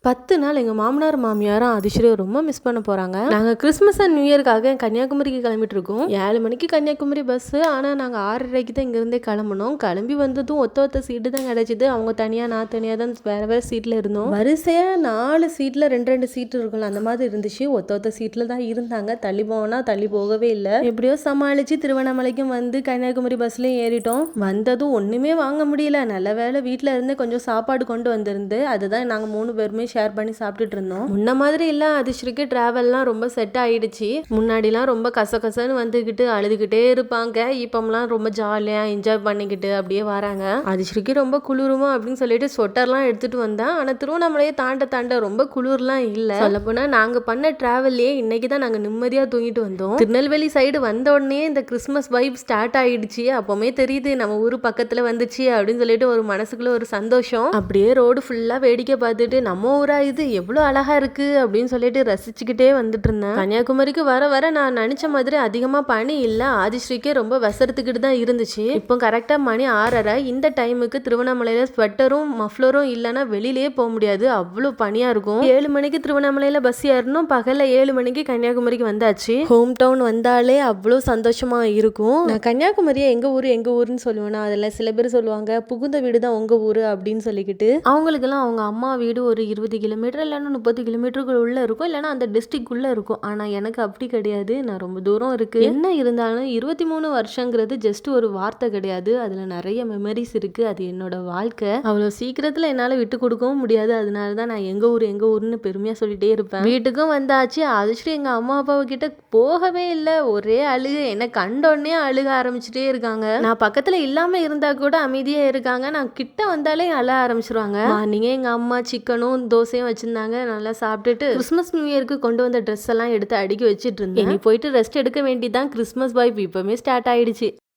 10 நாள் எங்கள் மாமனார் மாமியாரும் அதிர்ஷ்டம் ரொம்ப மிஸ் பண்ண போகிறாங்க. நாங்கள் கிறிஸ்மஸ் அண்ட் நியூ இயர்க்காக கன்னியாகுமரிக்கு கிளம்பிட்டு இருக்கோம். 7 மணிக்கு கன்னியாகுமரி பஸ்ஸு. ஆனால் நாங்கள் 6:30க்கு தான் இங்கேருந்தே கிளம்பணும். கிளம்பி வந்ததும் ஒத்த சீட்டு தான் கிடச்சிது. அவங்க தனியாக நான் தனியாக தான் வேறு சீட்டில் இருந்தோம். வரிசையாக 4 சீட்டில் 2 சீட்டு இருக்கும்ல, அந்த மாதிரி இருந்துச்சு. ஒத்த சீட்டில் தான் இருந்தாங்க. தள்ளி போனால் தள்ளி போகவே இல்லை. எப்படியோ சமாளித்து திருவண்ணாமலைக்கும் வந்து கன்னியாகுமரி பஸ்லேயும் ஏறிட்டோம். வந்ததும் ஒன்றுமே வாங்க முடியல. நல்ல வேலை வீட்டில் இருந்து கொஞ்சம் சாப்பாடு கொண்டு வந்திருந்து அதுதான் நாங்கள் 3 பேருமே ஷேர் பண்ணி சாப்பிட்டுட்டு இருந்தோம். முன்ன மாதிரி இல்லை, அதிர்ஷ்டிக்கு டிராவல்லாம் ரொம்ப செட் ஆயிடுச்சு. முன்னாடிலாம் ரொம்ப கசகசன்னு வந்துக்கிட்டு அழுதுகிட்டே இருப்பாங்க. இப்போம்லாம் ரொம்ப ஜாலியாக என்ஜாய் பண்ணிக்கிட்டு அப்படியே வராங்க. அதிர்ஷ்டிக்கு ரொம்ப குளிருமா அப்படின்னு சொல்லிட்டு ஸ்வெட்டர்லாம் எடுத்துட்டு வந்தேன். ஆனால் திருவண்ணாமலையை தாண்ட ரொம்ப குளிர்லாம் இல்லை. சொல்லப்போனால் நாங்கள் பண்ண டிராவல்லையே இன்னைக்கு தான் நாங்கள் நிம்மதியாக தூங்கிட்டு வந்தோம். திருநெல்வேலி சைடு வந்த உடனே இந்த கிறிஸ்மஸ் வைப் ஸ்டார்ட் ஆயிடுச்சு. அப்போமே தெரியுது நம்ம ஊர் பக்கத்தில் வந்துச்சு அப்படின்னு சொல்லிட்டு ஒரு மனசுக்குள்ள ஒரு சந்தோஷம். அப்படியே ரோடு ஃபுல்லாக வேடிக்கை பார்த்துட்டு நம்ம ஊரா இது எவ்வளோ அழகா இருக்கு அப்படின்னு சொல்லிட்டு ரசிச்சுக்கிட்டே வந்துட்டு இருந்தேன். கன்னியாகுமரிக்கு வர நான் நினைச்ச மாதிரி அதிகமாக பனி இல்லை. ஆதிஸ்ரீக்கே ரொம்ப வசரத்துக்கிட்டு தான் இருந்துச்சு. இப்போ கரெக்டாக மணி 6:30. இந்த டைமுக்கு திருவண்ணாமலையில் ஸ்வெட்டரும் மஃப்ளரும் இல்லைன்னா வெளியிலேயே போக முடியாது, அவ்வளோ பனியாக இருக்கும். 7 மணிக்கு திருவண்ணாமலையில் பஸ் ஏறணும். பகலில் 7 மணிக்கு கன்னியாகுமரிக்கு வந்தாச்சு. ஹோம் டவுன் வந்தாலே அவ்வளோ சந்தோஷமா இருக்கும். நான் கன்னியாகுமரியை எங்க ஊருன்னு சொல்லுவேன்னா, அதில் சில பேர் சொல்லுவாங்க புகுந்த வீடு தான் உங்க ஊரு அப்படின்னு சொல்லிக்கிட்டு. அவங்களுக்கெல்லாம் அவங்க அம்மா வீடு ஒரு 20 கிலோமீட்டர் இல்லைன்னா 30 கிலோமீட்டருக்கு உள்ள இருக்கும், இல்லைன்னா அந்த டிஸ்ட்ரிக்ட்குள்ளே இருக்கும். ஆனால் எனக்கு அப்படி கிடையாது, நான் ரொம்ப தூரம் இருக்கு. என்ன இருந்தாலும் 23 வருஷங்கிறது ஜஸ்ட் ஒரு வார்த்தை கிடையாது. அதில் நிறைய மெமரிஸ் இருக்கு. அது என்னோட வாழ்க்கை. அவ்வளோ சீக்கிரத்தில் என்னால் விட்டு கொடுக்கவும் முடியாது. அதனால தான் நான் எங்க ஊருன்னு பெருமையாக சொல்லிட்டே இருப்பேன். வீட்டுக்கும் வந்தாச்சு. அதிர்ஷ்டி எங்கள் அம்மா அப்பாவை கிட்ட போகவே இல்லை. ஒரே அழுகு. என்னை கண்டோடனே அழுக ஆரம்பிச்சுட்டே இருக்காங்க. நான் பக்கத்தில் இல்லாமல் இருந்தா கூட அமைதியாக இருக்காங்க. நான் கிட்ட வந்தாலே அழ ஆரம்பிச்சிருவாங்க. மார்னிங்கே எங்கள் அம்மா சிக்கனும் தோசையும் வச்சிருந்தாங்க. நல்லா சாப்பிட்டுட்டு கிறிஸ்மஸ் நியூ இயருக்கு கொண்டு வந்த ட்ரெஸ் எல்லாம் எடுத்து அடுக்கி வச்சிட்டு இருந்தேன். இனி போயிட்டு ரெஸ்ட் எடுக்க வேண்டியதான். கிறிஸ்மஸ் வைப் இப்பவுமே ஸ்டார்ட் ஆயிடுச்சு.